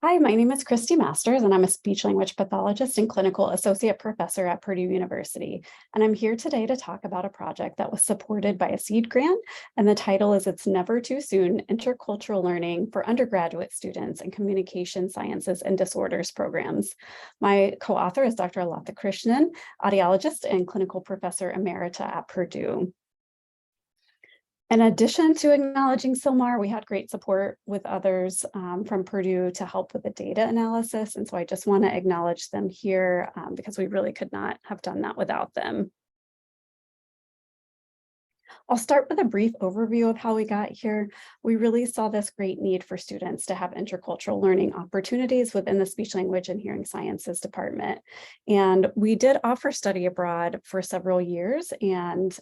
Hi, my name is Christy Masters, and I'm a speech language pathologist and clinical associate professor at Purdue University. And I'm here today to talk about a project that was supported by a seed grant. And the title is It's Never Too Soon, Intercultural Learning for Undergraduate Students in Communication Sciences and Disorders Programs. My co-author is Dr. Alatha Krishnan, audiologist and clinical professor emerita at Purdue. In addition to acknowledging Silmar, we had great support with others from Purdue to help with the data analysis. And so I just want to acknowledge them here because we really could not have done that without them. I'll start with a brief overview of how we got here. We really saw this great need for students to have intercultural learning opportunities within the speech language and hearing sciences department. And we did offer study abroad for several years and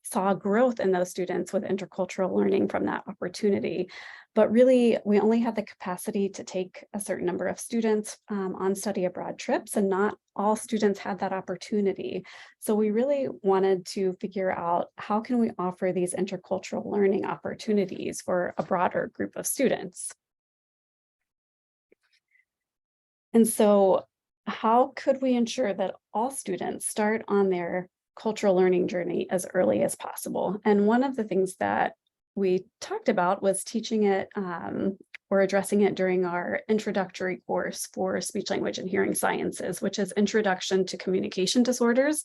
saw growth in those students with intercultural learning from that opportunity. But really, we only had the capacity to take a certain number of students on study abroad trips, and not all students had that opportunity. So we really wanted to figure out how can we offer these intercultural learning opportunities for a broader group of students. And so how could we ensure that all students start on their cultural learning journey as early as possible? And one of the things that we talked about was teaching it or addressing it during our introductory course for speech language and hearing sciences, which is Introduction to Communication Disorders.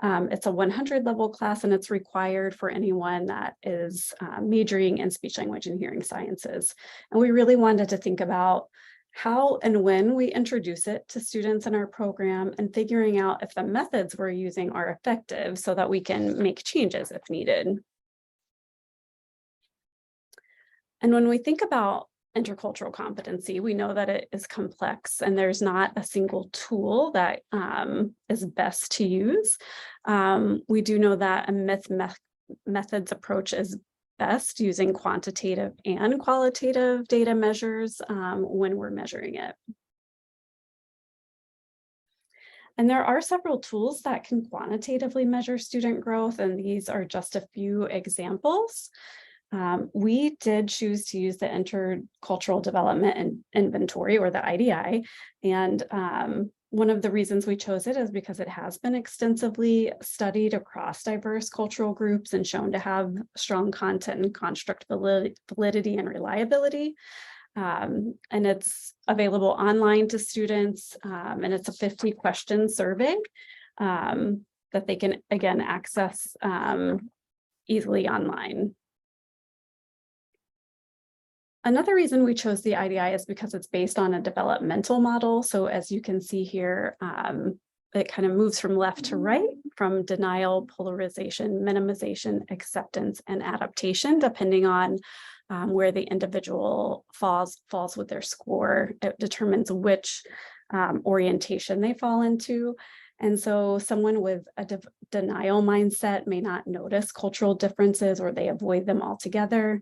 It's a 100 level class, and it's required for anyone that is majoring in speech language and hearing sciences. And we really wanted to think about how and when we introduce it to students in our program, and figuring out if the methods we're using are effective so that we can make changes if needed. And when we think about intercultural competency, we know that it is complex and there's not a single tool that is best to use. We do know that a methods approach is best using quantitative and qualitative data measures when we're measuring it. And there are several tools that can quantitatively measure student growth, and these are just a few examples. We did choose to use the Intercultural Development Inventory, or the IDI, and one of the reasons we chose it is because it has been extensively studied across diverse cultural groups and shown to have strong content and construct validity and reliability. And it's available online to students, and it's a 50-question survey that they can, again, access easily online. Another reason we chose the IDI is because it's based on a developmental model. So as you can see here, it kind of moves from left to right, from denial, polarization, minimization, acceptance, and adaptation, depending on where the individual falls with their score. It determines which orientation they fall into. And so someone with a denial mindset may not notice cultural differences, or they avoid them altogether.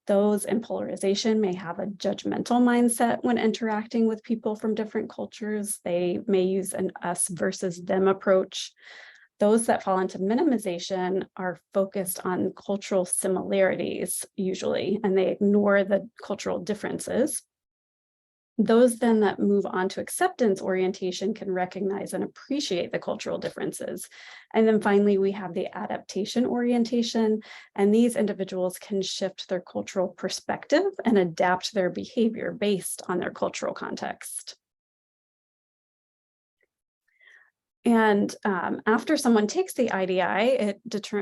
Those in polarization may have a judgmental mindset when interacting with people from different cultures. They may use an us versus them approach. Those that fall into minimization are focused on cultural similarities usually, and they ignore the cultural differences. Those then that move on to acceptance orientation can recognize and appreciate the cultural differences. And then finally, we have the adaptation orientation, and these individuals can shift their cultural perspective and adapt their behavior based on their cultural context. And after someone takes the IDI,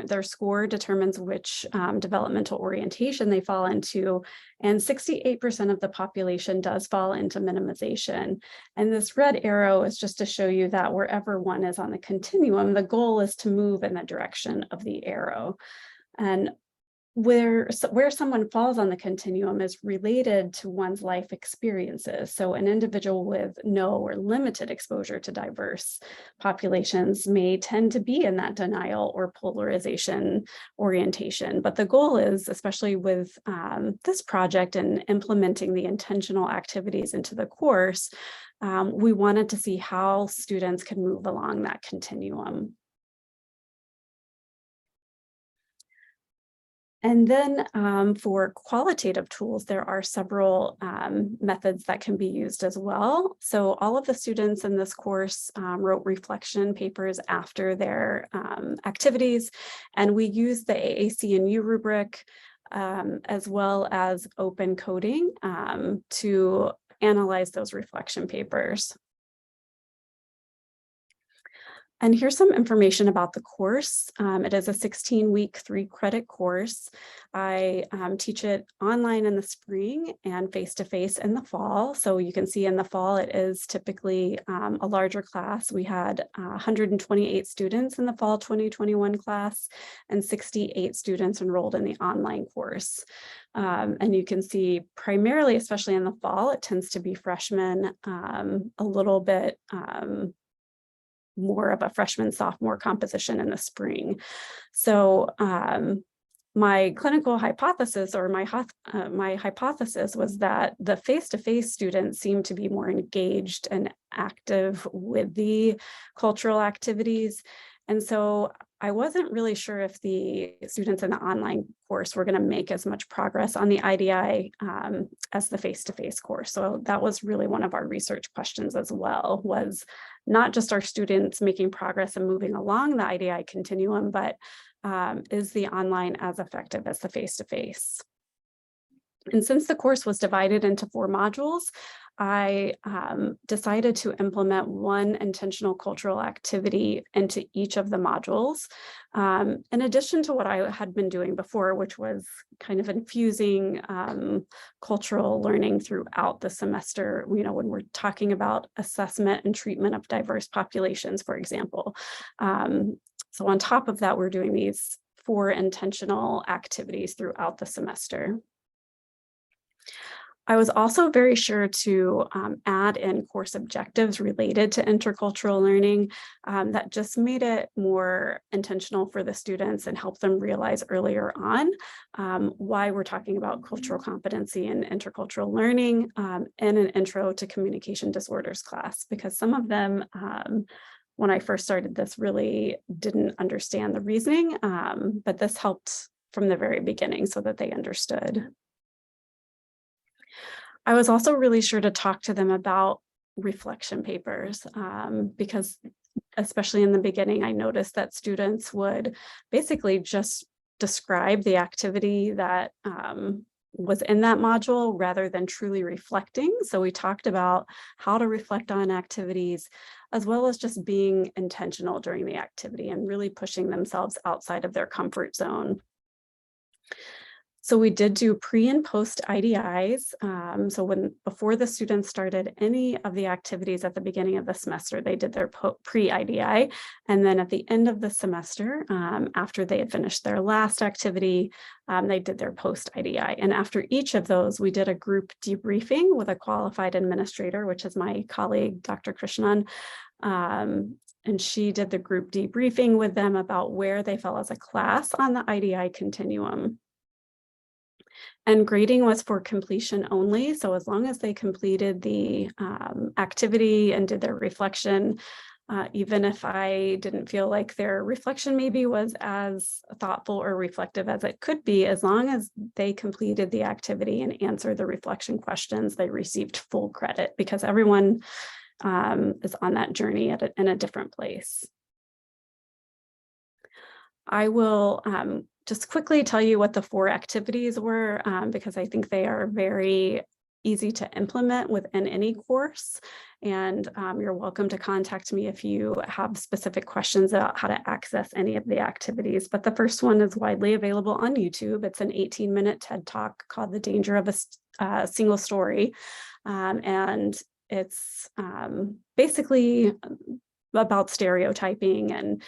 their score determines which developmental orientation they fall into, and 68% of the population does fall into minimization. And this red arrow is just to show you that wherever one is on the continuum, the goal is to move in the direction of the arrow. And where someone falls on the continuum is related to one's life experiences. So an individual with no or limited exposure to diverse populations may tend to be in that denial or polarization orientation. But the goal is, especially with this project and implementing the intentional activities into the course, we wanted to see how students can move along that continuum. And then for qualitative tools, there are several methods that can be used as well. So all of the students in this course wrote reflection papers after their activities, and we use the AAC&U rubric as well as open coding to analyze those reflection papers. And here's some information about the course. It is a 16-week, 3-credit course. I teach it online in the spring and face-to-face in the fall. So you can see in the fall, it is typically a larger class. We had 128 students in the fall 2021 class and 68 students enrolled in the online course. And you can see primarily, especially in the fall, it tends to be freshmen, a little bit more of a freshman sophomore composition in the spring. So my clinical hypothesis, or my hypothesis, was that the face-to-face students seem to be more engaged and active with the cultural activities. And so I wasn't really sure if the students in the online course were going to make as much progress on the IDI as the face-to-face course. So that was really one of our research questions as well, was not just our students making progress and moving along the IDI continuum, but is the online as effective as the face-to-face? And since the course was divided into 4 modules, I decided to implement one intentional cultural activity into each of the modules, in addition to what I had been doing before, which was kind of infusing cultural learning throughout the semester, you know, when we're talking about assessment and treatment of diverse populations, for example. So on top of that, we're doing these 4 intentional activities throughout the semester. I was also very sure to add in course objectives related to intercultural learning that just made it more intentional for the students and help them realize earlier on why we're talking about cultural competency and intercultural learning in an intro to communication disorders class, because some of them, when I first started this, really didn't understand the reasoning, but this helped from the very beginning so that they understood. I was also really sure to talk to them about reflection papers because especially in the beginning, I noticed that students would basically just describe the activity that was in that module rather than truly reflecting. So we talked about how to reflect on activities, as well as just being intentional during the activity and really pushing themselves outside of their comfort zone. So we did do pre and post IDIs. So before the students started any of the activities at the beginning of the semester, they did their pre-IDI. And then at the end of the semester, after they had finished their last activity, they did their post-IDI. And after each of those, we did a group debriefing with a qualified administrator, which is my colleague, Dr. Krishnan. And she did the group debriefing with them about where they fell as a class on the IDI continuum. And grading was for completion only. So as long as they completed the activity and did their reflection, even if I didn't feel like their reflection maybe was as thoughtful or reflective as it could be, as long as they completed the activity and answered the reflection questions, they received full credit, because everyone is on that journey in a different place. I will just quickly tell you what the 4 activities were, because I think they are very easy to implement within any course. And you're welcome to contact me if you have specific questions about how to access any of the activities. But the first one is widely available on YouTube. It's an 18-minute TED Talk called The Danger of a Single Story. And it's basically about stereotyping and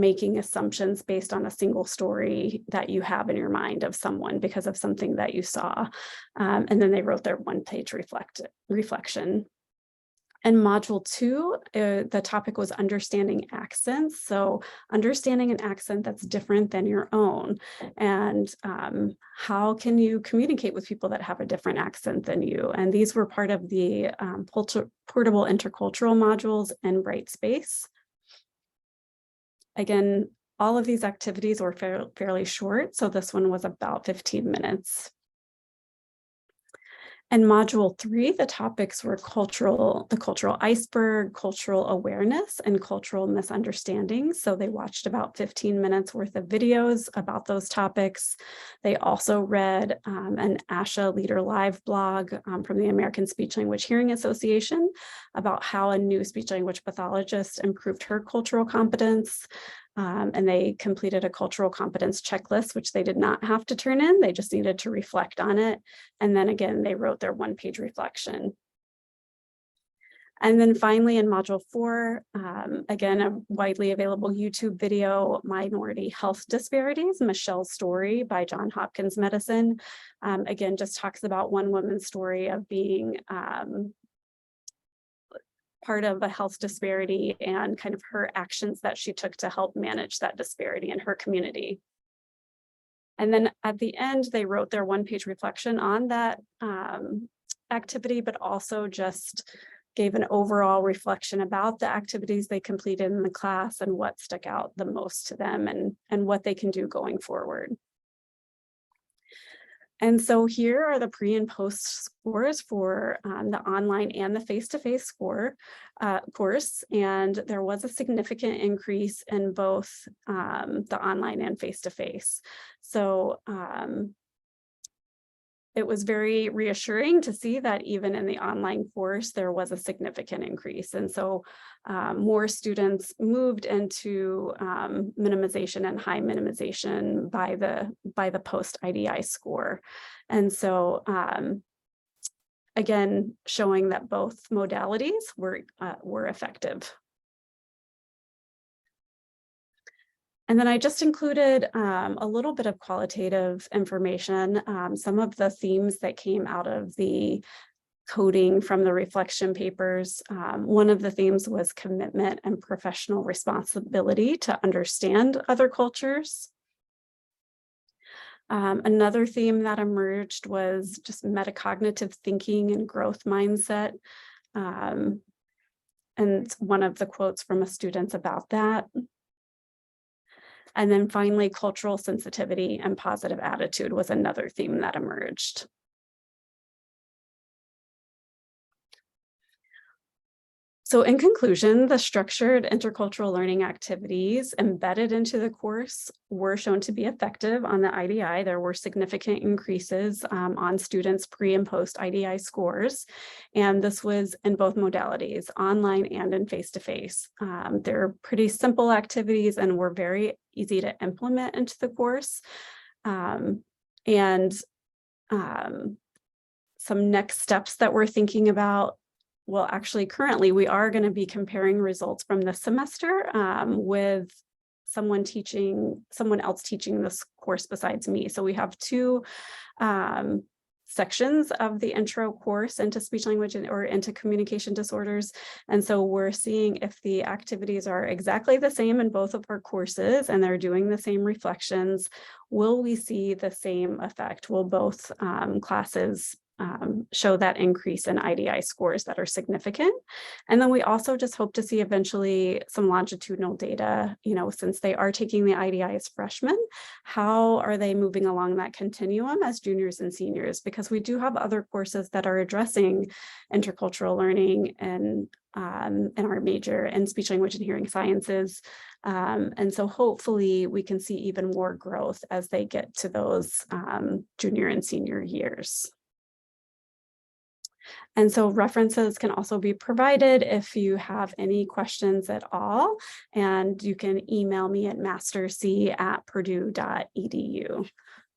making assumptions based on a single story that you have in your mind of someone because of something that you saw. And then they wrote their 1-page reflection. And module 2, the topic was understanding accents. So understanding an accent that's different than your own. And how can you communicate with people that have a different accent than you? And these were part of the portable intercultural modules in Brightspace. Again, All of these activities were fairly short, so this one was about 15 minutes. And module 3, the topics were the cultural iceberg, cultural awareness, and cultural misunderstandings. So they watched about 15 minutes worth of videos about those topics. They also read an ASHA Leader Live blog from the American Speech Language Hearing Association about how a new speech language pathologist improved her cultural competence. And they completed a cultural competence checklist, which they did not have to turn in. They just needed to reflect on it. And then again, they wrote their one-page reflection. And then finally in module 4, again, a widely available YouTube video, Minority Health Disparities, Michelle's Story by Johns Hopkins Medicine. Again, just talks about one woman's story of being part of a health disparity and kind of her actions that she took to help manage that disparity in her community. And then at the end, they wrote their one-page reflection on that activity, but also just gave an overall reflection about the activities they completed in the class and what stuck out the most to them and what they can do going forward. And so here are the pre and post scores for the online and the face-to-face course. And there was a significant increase in both the online and face-to-face. So it was very reassuring to see that even in the online course, there was a significant increase. And so more students moved into minimization and high minimization by the post IDI score. And so again, showing that both modalities were effective. And then I just included a little bit of qualitative information, some of the themes that came out of the coding from the reflection papers. One of the themes was commitment and professional responsibility to understand other cultures. Another theme that emerged was just metacognitive thinking and growth mindset. And one of the quotes from a student about that. And then finally, cultural sensitivity and positive attitude was another theme that emerged. So in conclusion, the structured intercultural learning activities embedded into the course were shown to be effective on the IDI. There were significant increases on students' pre and post IDI scores. And this was in both modalities, online and in face-to-face. They're pretty simple activities and were very easy to implement into the course. Some next steps that we're thinking about. Well, actually, currently, we are going to be comparing results from this semester with someone else teaching this course besides me. So we have 2 sections of the intro course into speech language or into communication disorders. And so we're seeing if the activities are exactly the same in both of our courses and they're doing the same reflections, will we see the same effect? Will both classes show that increase in IDI scores that are significant? And then we also just hope to see eventually some longitudinal data, since they are taking the IDI as freshmen, how are they moving along that continuum as juniors and seniors? Because we do have other courses that are addressing intercultural learning and in our major in speech language and hearing sciences. And so hopefully we can see even more growth as they get to those junior and senior years. And so references can also be provided if you have any questions at all, and you can email me at masterc@purdue.edu.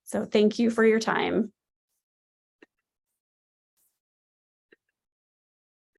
So thank you for your time.